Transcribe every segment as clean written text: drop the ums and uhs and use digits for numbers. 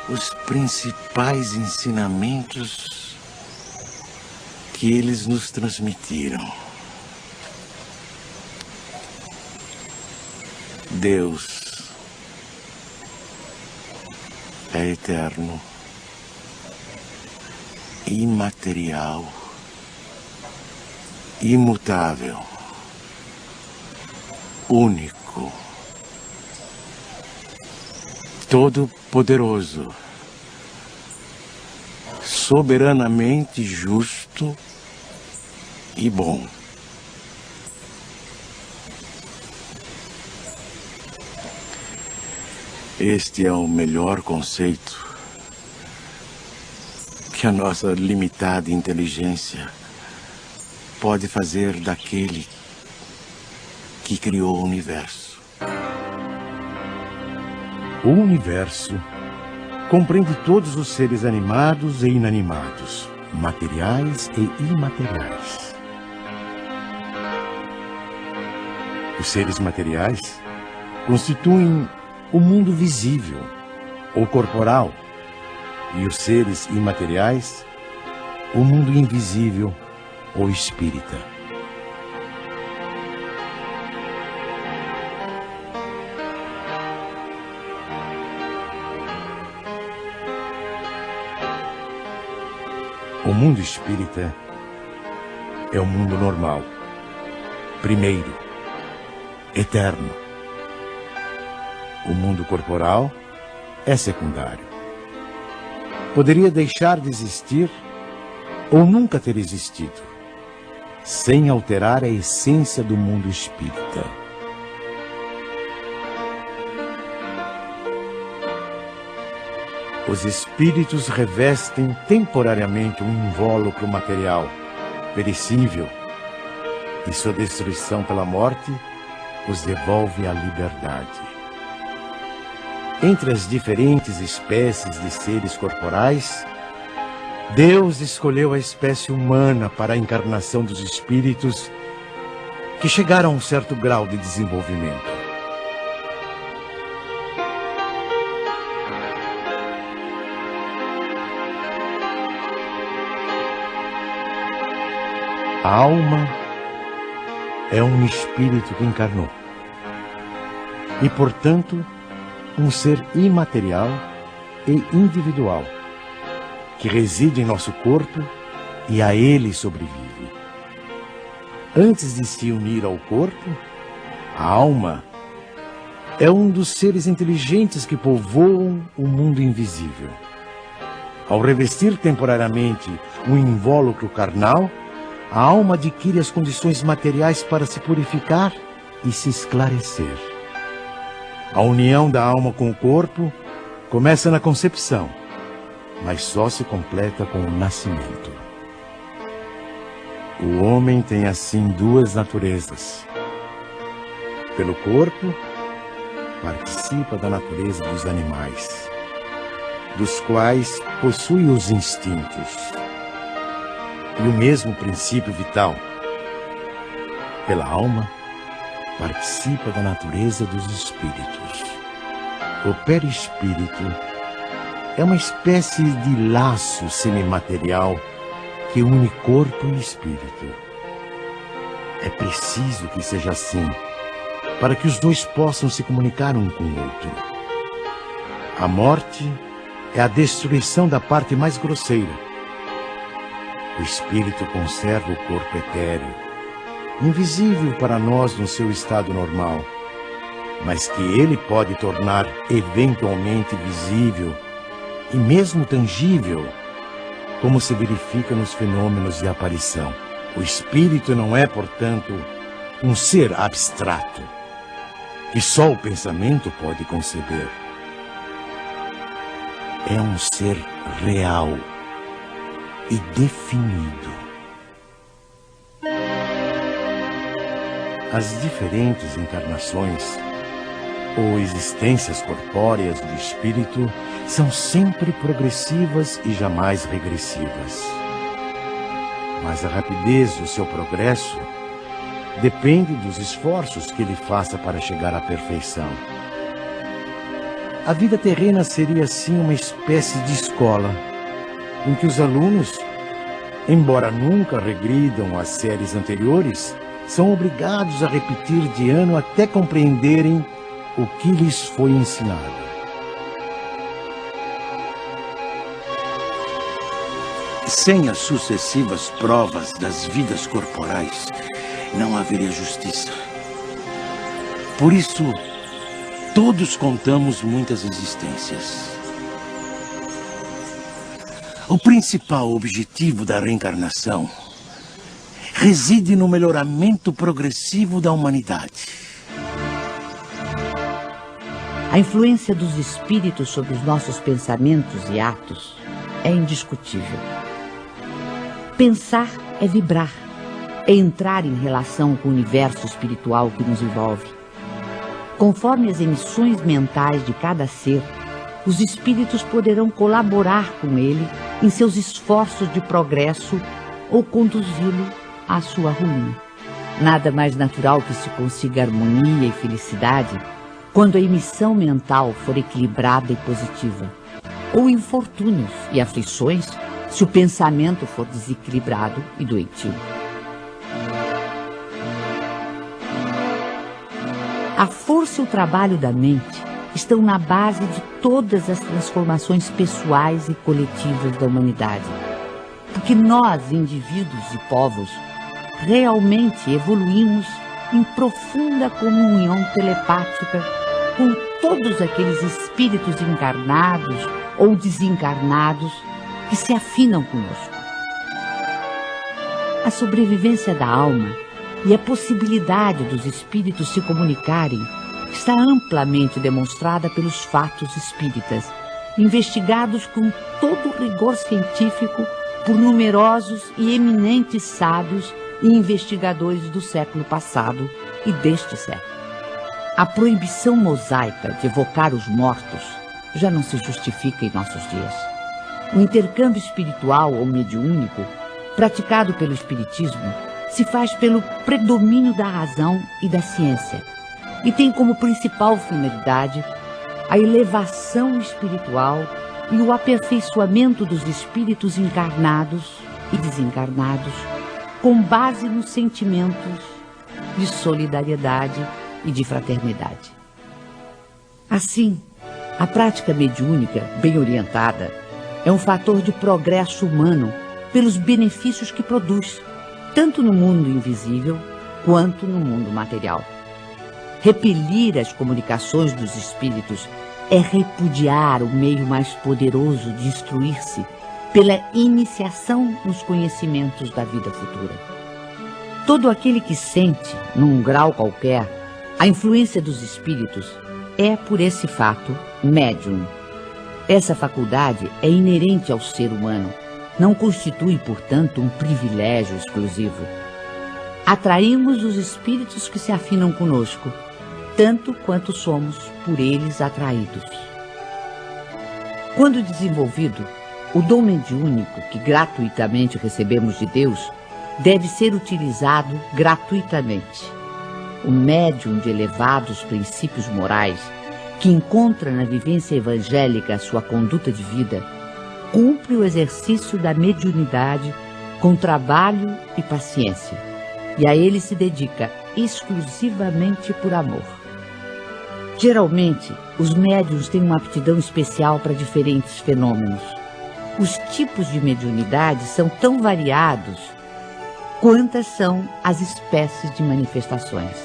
os principais ensinamentos que eles nos transmitiram. Deus é eterno, imaterial, imutável, único, todo-poderoso, soberanamente justo e bom. Este é o melhor conceito que a nossa limitada inteligência pode fazer daquele que criou o universo. O universo compreende todos os seres animados e inanimados, materiais e imateriais. Os seres materiais constituem o mundo visível ou corporal, e os seres imateriais, o mundo invisível ou espírita. O mundo espírita é o mundo normal, primeiro, eterno. O mundo corporal é secundário. Poderia deixar de existir ou nunca ter existido, sem alterar a essência do mundo espírita. Os espíritos revestem temporariamente um invólucro material, perecível, e sua destruição pela morte os devolve à liberdade. Entre as diferentes espécies de seres corporais, Deus escolheu a espécie humana para a encarnação dos espíritos que chegaram a um certo grau de desenvolvimento. A alma é um espírito que encarnou e, portanto, um ser imaterial e individual, que reside em nosso corpo e a ele sobrevive. Antes de se unir ao corpo, a alma é um dos seres inteligentes que povoam o mundo invisível. Ao revestir temporariamente um invólucro carnal, a alma adquire as condições materiais para se purificar e se esclarecer. A união da alma com o corpo começa na concepção, mas só se completa com o nascimento. O homem tem assim duas naturezas. Pelo corpo, participa da natureza dos animais, dos quais possui os instintos e o mesmo princípio vital. Pela alma, participa da natureza dos espíritos. O perispírito é uma espécie de laço semimaterial que une corpo e espírito. É preciso que seja assim, para que os dois possam se comunicar um com o outro. A morte é a destruição da parte mais grosseira. O espírito conserva o corpo etéreo, invisível para nós no seu estado normal, mas que ele pode tornar eventualmente visível e mesmo tangível, como se verifica nos fenômenos de aparição. O espírito não é, portanto, um ser abstrato, que só o pensamento pode conceber. É um ser real e definido. As diferentes encarnações ou existências corpóreas do espírito são sempre progressivas e jamais regressivas. Mas a rapidez do seu progresso depende dos esforços que ele faça para chegar à perfeição. A vida terrena seria assim uma espécie de escola, em que os alunos, embora nunca regridam às séries anteriores, são obrigados a repetir de ano até compreenderem o que lhes foi ensinado. Sem as sucessivas provas das vidas corporais, não haveria justiça. Por isso, todos contamos muitas existências. O principal objetivo da reencarnação reside no melhoramento progressivo da humanidade. A influência dos espíritos sobre os nossos pensamentos e atos é indiscutível. Pensar é vibrar, é entrar em relação com o universo espiritual que nos envolve. Conforme as emissões mentais de cada ser, os espíritos poderão colaborar com ele em seus esforços de progresso ou conduzi-lo à sua ruína. Nada mais natural que se consiga harmonia e felicidade quando a emissão mental for equilibrada e positiva, ou infortúnios e aflições se o pensamento for desequilibrado e doentio. A força e o trabalho da mente estão na base de todas as transformações pessoais e coletivas da humanidade. Porque nós, indivíduos e povos, realmente evoluímos em profunda comunhão telepática com todos aqueles espíritos encarnados ou desencarnados que se afinam conosco. A sobrevivência da alma e a possibilidade dos espíritos se comunicarem está amplamente demonstrada pelos fatos espíritas, investigados com todo o rigor científico por numerosos e eminentes sábios e investigadores do século passado e deste século. A proibição mosaica de evocar os mortos já não se justifica em nossos dias. O intercâmbio espiritual ou mediúnico, praticado pelo espiritismo, se faz pelo predomínio da razão e da ciência e tem como principal finalidade a elevação espiritual e o aperfeiçoamento dos espíritos encarnados e desencarnados com base nos sentimentos de solidariedade e de fraternidade. Assim, a prática mediúnica, bem orientada, é um fator de progresso humano pelos benefícios que produz, tanto no mundo invisível quanto no mundo material. Repelir as comunicações dos espíritos é repudiar o meio mais poderoso de instruir-se pela iniciação nos conhecimentos da vida futura. Todo aquele que sente, num grau qualquer, a influência dos espíritos é, por esse fato, médium. Essa faculdade é inerente ao ser humano, não constitui, portanto, um privilégio exclusivo. Atraímos os espíritos que se afinam conosco, tanto quanto somos por eles atraídos. Quando desenvolvido, o dom mediúnico que gratuitamente recebemos de Deus deve ser utilizado gratuitamente. O médium de elevados princípios morais, que encontra na vivência evangélica a sua conduta de vida, cumpre o exercício da mediunidade com trabalho e paciência, e a ele se dedica exclusivamente por amor. Geralmente, os médiuns têm uma aptidão especial para diferentes fenômenos. Os tipos de mediunidade são tão variados quantas são as espécies de manifestações.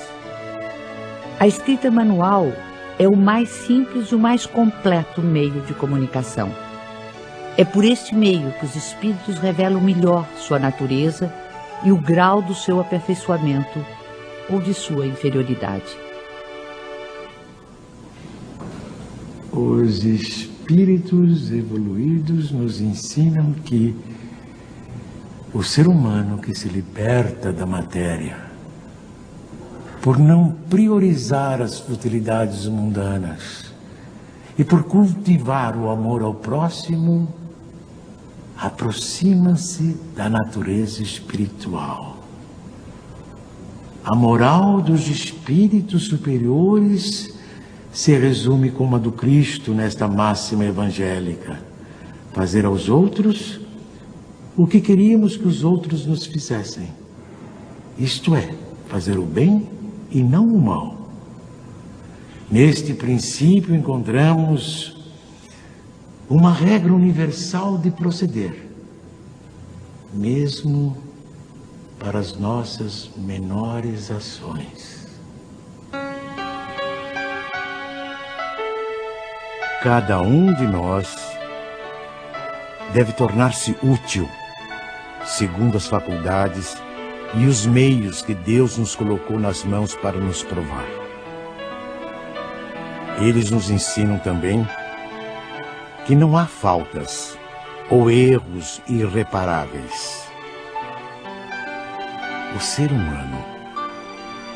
A escrita manual é o mais simples e o mais completo meio de comunicação. É por este meio que os espíritos revelam melhor sua natureza e o grau do seu aperfeiçoamento ou de sua inferioridade. Os espíritos evoluídos nos ensinam que o ser humano que se liberta da matéria, por não priorizar as futilidades mundanas e por cultivar o amor ao próximo, aproxima-se da natureza espiritual. A moral dos espíritos superiores se resume como a do Cristo nesta máxima evangélica: fazer aos outros o que queríamos que os outros nos fizessem. Isto é, fazer o bem e não o mal. Neste princípio encontramos uma regra universal de proceder, mesmo para as nossas menores ações. Cada um de nós deve tornar-se útil, segundo as faculdades e os meios que Deus nos colocou nas mãos para nos provar. Eles nos ensinam também que não há faltas ou erros irreparáveis. O ser humano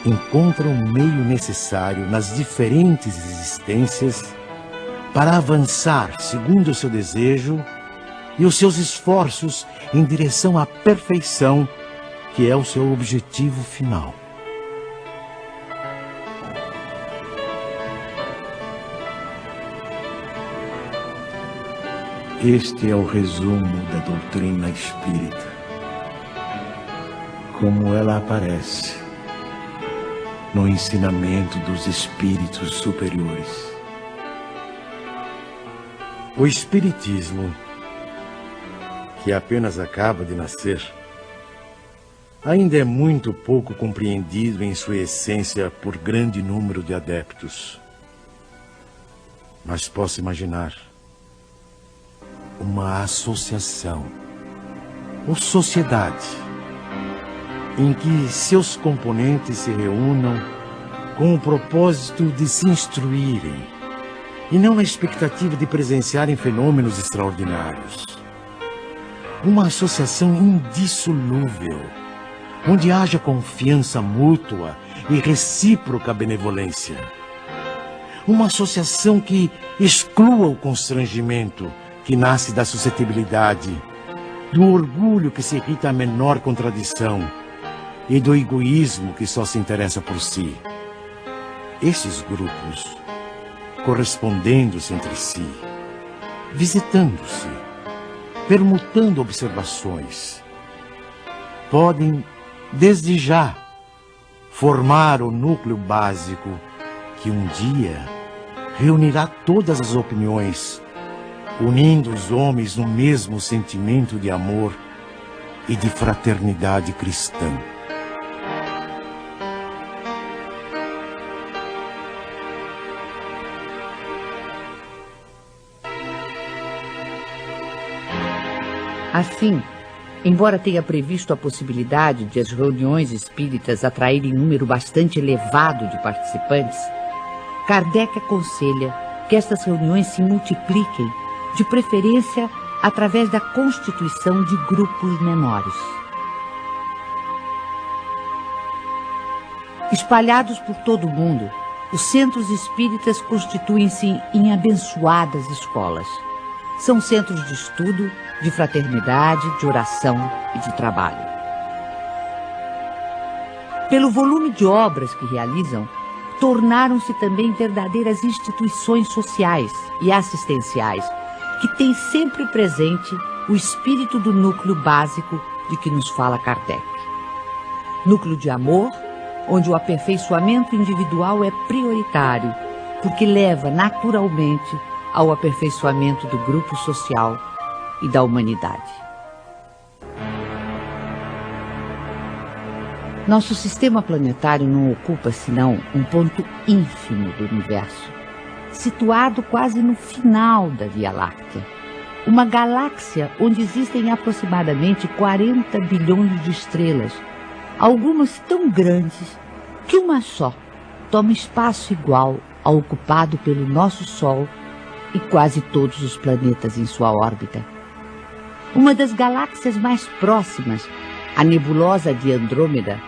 encontra o meio necessário nas diferentes existências para avançar segundo o seu desejo e os seus esforços em direção à perfeição, que é o seu objetivo final. Este é o resumo da doutrina espírita, como ela aparece no ensinamento dos espíritos superiores. O espiritismo, que apenas acaba de nascer, ainda é muito pouco compreendido em sua essência por grande número de adeptos. Mas posso imaginar uma associação ou sociedade em que seus componentes se reúnam com o propósito de se instruírem e não na expectativa de presenciarem fenômenos extraordinários. Uma associação indissolúvel, onde haja confiança mútua e recíproca benevolência. Uma associação que exclua o constrangimento que nasce da suscetibilidade, do orgulho que se irrita à menor contradição e do egoísmo que só se interessa por si. Esses grupos, correspondendo-se entre si, visitando-se, permutando observações, podem, desde já, formar o núcleo básico que um dia reunirá todas as opiniões, unindo os homens no mesmo sentimento de amor e de fraternidade cristã. Assim, embora tenha previsto a possibilidade de as reuniões espíritas atraírem número bastante elevado de participantes, Kardec aconselha que estas reuniões se multipliquem, de preferência através da constituição de grupos menores. Espalhados por todo o mundo, os centros espíritas constituem-se em abençoadas escolas. São centros de estudo, de fraternidade, de oração e de trabalho. Pelo volume de obras que realizam, tornaram-se também verdadeiras instituições sociais e assistenciais, que têm sempre presente o espírito do núcleo básico de que nos fala Kardec. Núcleo de amor, onde o aperfeiçoamento individual é prioritário, porque leva naturalmente ao aperfeiçoamento do grupo social e da humanidade. Nosso sistema planetário não ocupa senão um ponto ínfimo do universo, situado quase no final da Via Láctea, uma galáxia onde existem aproximadamente 40 bilhões de estrelas, algumas tão grandes que uma só toma espaço igual ao ocupado pelo nosso Sol e quase todos os planetas em sua órbita. Uma das galáxias mais próximas, a nebulosa de Andrômeda,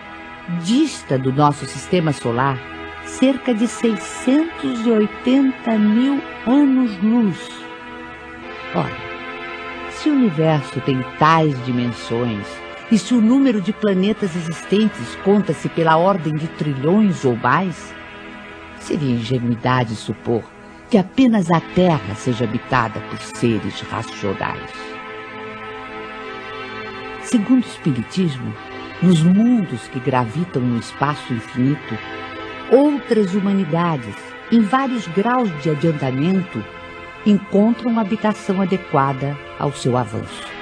dista do nosso sistema solar cerca de 680 mil anos-luz. Ora, se o universo tem tais dimensões e se o número de planetas existentes conta-se pela ordem de trilhões ou mais, Seria ingenuidade supor que apenas a Terra seja habitada por seres racionais. Segundo o Espiritismo, nos mundos que gravitam no espaço infinito, outras humanidades, em vários graus de adiantamento, encontram uma habitação adequada ao seu avanço.